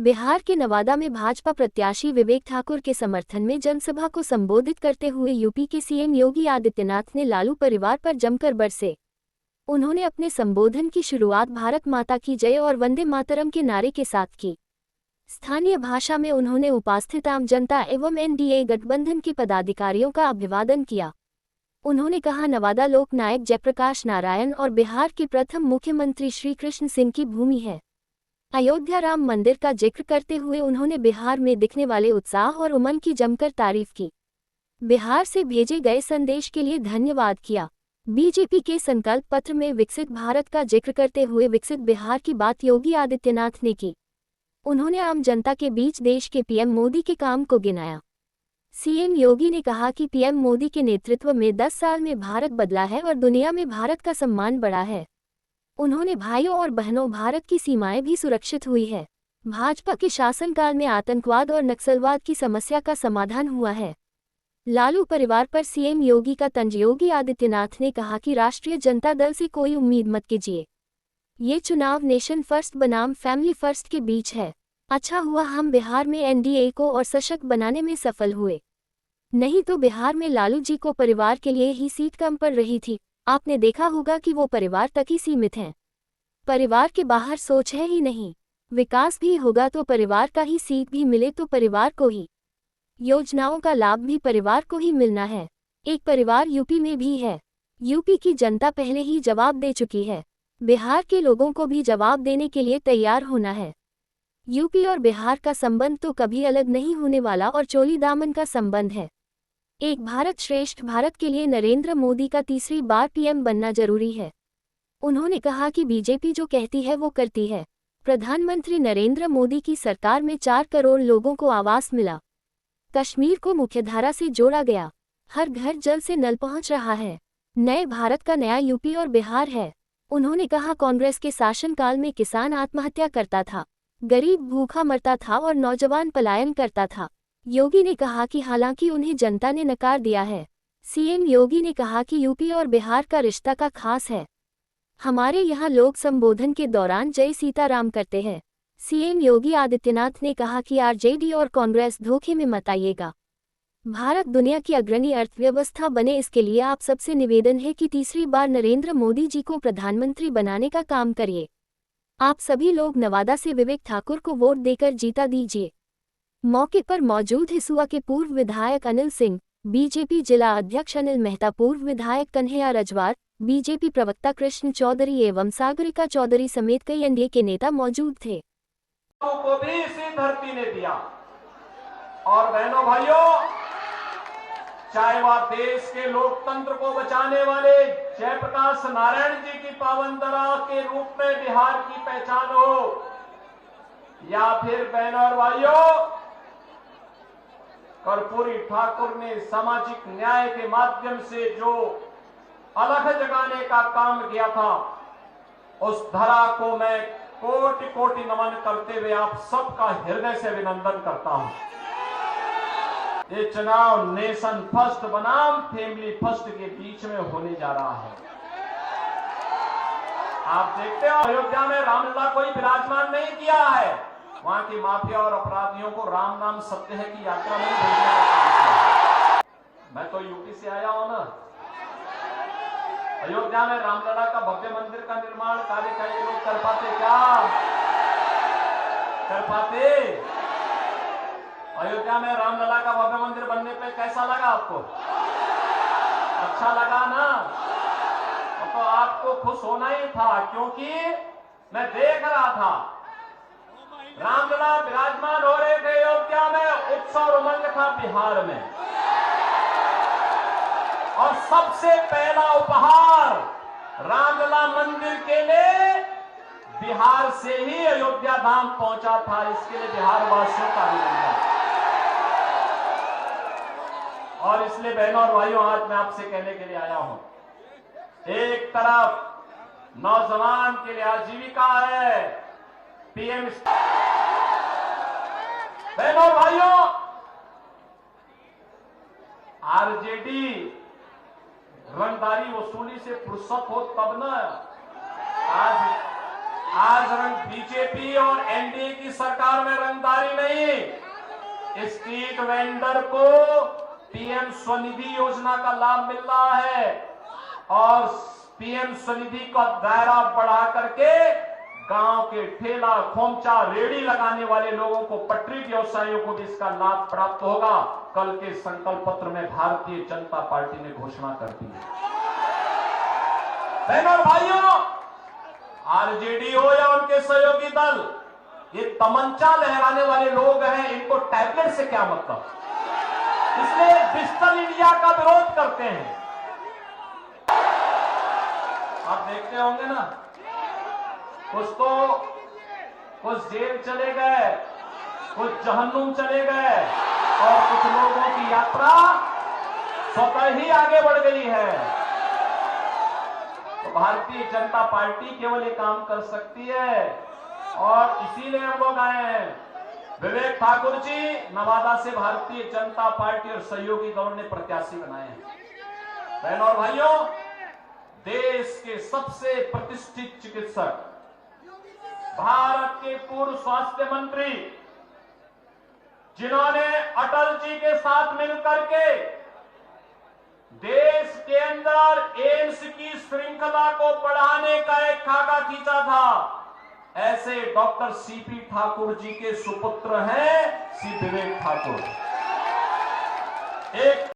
बिहार के नवादा में भाजपा प्रत्याशी विवेक ठाकुर के समर्थन में जनसभा को संबोधित करते हुए यूपी के सीएम योगी आदित्यनाथ ने लालू परिवार पर जमकर बरसे। उन्होंने अपने संबोधन की शुरुआत भारत माता की जय और वंदे मातरम के नारे के साथ की। स्थानीय भाषा में उन्होंने उपस्थित आम जनता एवं एनडीए गठबंधन के पदाधिकारियों का अभिवादन किया। उन्होंने कहा, नवादा लोकनायक जयप्रकाश नारायण और बिहार के प्रथम मुख्यमंत्री श्री कृष्ण सिंह की भूमि है। अयोध्या राम मंदिर का जिक्र करते हुए उन्होंने बिहार में दिखने वाले उत्साह और उमंग की जमकर तारीफ की। बिहार से भेजे गए संदेश के लिए धन्यवाद किया। बीजेपी के संकल्प पत्र में विकसित भारत का जिक्र करते हुए विकसित बिहार की बात योगी आदित्यनाथ ने की। उन्होंने आम जनता के बीच देश के पीएम मोदी के काम को गिनाया। सीएम योगी ने कहा कि पीएम मोदी के नेतृत्व में 10 साल में भारत बदला है और दुनिया में भारत का सम्मान बढ़ा है। उन्होंने भाइयों और बहनों, भारत की सीमाएं भी सुरक्षित हुई है। भाजपा के शासनकाल में आतंकवाद और नक्सलवाद की समस्या का समाधान हुआ है। लालू परिवार पर सीएम योगी का तंज। योगी आदित्यनाथ ने कहा कि राष्ट्रीय जनता दल से कोई उम्मीद मत कीजिए। ये चुनाव नेशन फर्स्ट बनाम फैमिली फर्स्ट के बीच है। अच्छा हुआ हम बिहार में एनडीए को और सशक्त बनाने में सफल हुए, नहीं तो बिहार में लालू जी को परिवार के लिए ही सीट कम पड़ रही थी। आपने देखा होगा कि वो परिवार तक ही सीमित हैं। परिवार के बाहर सोच है ही नहीं। विकास भी होगा तो परिवार का ही, सीट भी मिले तो परिवार को ही, योजनाओं का लाभ भी परिवार को ही मिलना है। एक परिवार यूपी में भी है। यूपी की जनता पहले ही जवाब दे चुकी है। बिहार के लोगों को भी जवाब देने के लिए तैयार होना है। यूपी और बिहार का संबंध तो कभी अलग नहीं होने वाला और चोली दामन का संबंध है। एक भारत श्रेष्ठ भारत के लिए नरेंद्र मोदी का तीसरी बार पीएम बनना जरूरी है। उन्होंने कहा कि बीजेपी जो कहती है वो करती है। प्रधानमंत्री नरेंद्र मोदी की सरकार में 4 करोड़ लोगों को आवास मिला। कश्मीर को मुख्यधारा से जोड़ा गया। हर घर जल से नल पहुंच रहा है। नए भारत का नया यूपी और बिहार है। उन्होंने कहा, कांग्रेस के शासनकाल में किसान आत्महत्या करता था, गरीब भूखा मरता था और नौजवान पलायन करता था। योगी ने कहा कि हालांकि उन्हें जनता ने नकार दिया है। सीएम योगी ने कहा कि यूपी और बिहार का रिश्ता का खास है। हमारे यहाँ लोग संबोधन के दौरान जय सीताराम करते हैं। सीएम योगी आदित्यनाथ ने कहा कि आरजेडी और कांग्रेस धोखे में मत आइएगा। भारत दुनिया की अग्रणी अर्थव्यवस्था बने, इसके लिए आप सबसे निवेदन है कि तीसरी बार नरेंद्र मोदी जी को प्रधानमंत्री बनाने का काम करिए। आप सभी लोग नवादा से विवेक ठाकुर को वोट देकर जीता दीजिए। मौके पर मौजूद हिसुआ के पूर्व विधायक अनिल सिंह, बीजेपी जिला अध्यक्ष अनिल मेहता, पूर्व विधायक कन्हैया रजवार, बीजेपी प्रवक्ता कृष्ण चौधरी एवं सागरिका चौधरी समेत कई एनडीए के नेता मौजूद थे। को भी इसी धरती ने दिया। और बहनों भाइयों, चाहे वह देश के लोकतंत्र को बचाने वाले जयप्रकाश नारायण जी की पावन धरा के रूप में बिहार की पहचान हो, या फिर बहनों और भाइयों, कर्पूरी ठाकुर ने सामाजिक न्याय के माध्यम से जो अलग जगाने का काम किया था, उस धरा को मैं कोटि कोटि नमन करते हुए आप सबका हृदय से अभिनंदन करता हूं। ये चुनाव नेशन फर्स्ट बनाम फैमिली फर्स्ट के बीच में होने जा रहा है। आप देखते हो, अयोध्या में रामलला कोई विराजमान नहीं किया है। वहां की माफिया और अपराधियों को राम नाम सत्य है की यात्रा में भेजने का काम किया। मैं तो यूपी से आया हूं ना। अयोध्या में रामलला का भव्य मंदिर का निर्माण कार्य का ये लोग कर पाते क्या? कर पाते? अयोध्या में रामलला का भव्य मंदिर बनने पे कैसा लगा आपको? अच्छा लगा ना? तो आपको खुश होना ही था, क्योंकि मैं देख रहा था रामलला विराजमान हो रहे थे अयोध्या में, उत्सव और उमंग था बिहार में। और सबसे पहला उपहार रामलला मंदिर के लिए बिहार से ही अयोध्या धाम पहुंचा था। इसके लिए बिहार वासियों का अभिनंदन। और इसलिए बहनों और भाइयों, आज मैं आपसे कहने के लिए आया हूं, एक तरफ नौजवान के लिए आजीविका है, पीएम। बहनों और भाइयों, आरजेडी रंगदारी वसूली से फुर्सत हो तब न आज रंग बीजेपी और एनडीए की सरकार में रंगदारी नहीं, स्ट्रीट वेंडर को पीएम स्वनिधि योजना का लाभ मिल रहा है और पीएम स्वनिधि का दायरा बढ़ा करके गांव के ठेला खोमचा रेड़ी लगाने वाले लोगों को, पटरी व्यवसायियों को भी इसका लाभ प्राप्त होगा। कल के संकल्प पत्र में भारतीय जनता पार्टी ने घोषणा कर दी है। बहनों और भाइयों, आरजेडी हो या उनके सहयोगी दल, ये तमंचा लहराने वाले लोग हैं, इनको टैबलेट से क्या मतलब, इसलिए डिजिटल इंडिया का विरोध करते हैं। आप देखते होंगे ना, कुछ जेल चले गए, कुछ जहन्नुम चले गए और कुछ लोगों की यात्रा स्वतः ही आगे बढ़ गई है। तो भारतीय जनता पार्टी केवल ये काम कर सकती है और इसीलिए हम लोग आए हैं। विवेक ठाकुर जी नवादा से भारतीय जनता पार्टी और सहयोगी दल ने प्रत्याशी बनाए हैं। बहनों और भाइयों, देश के सबसे प्रतिष्ठित चिकित्सक, भारत के पूर्व स्वास्थ्य मंत्री, जिन्होंने अटल जी के साथ मिलकर के देश के अंदर एम्स की श्रृंखला को बढ़ाने का एक खाका खींचा था, ऐसे डॉक्टर सीपी ठाकुर जी के सुपुत्र हैं श्री विवेक ठाकुर। एक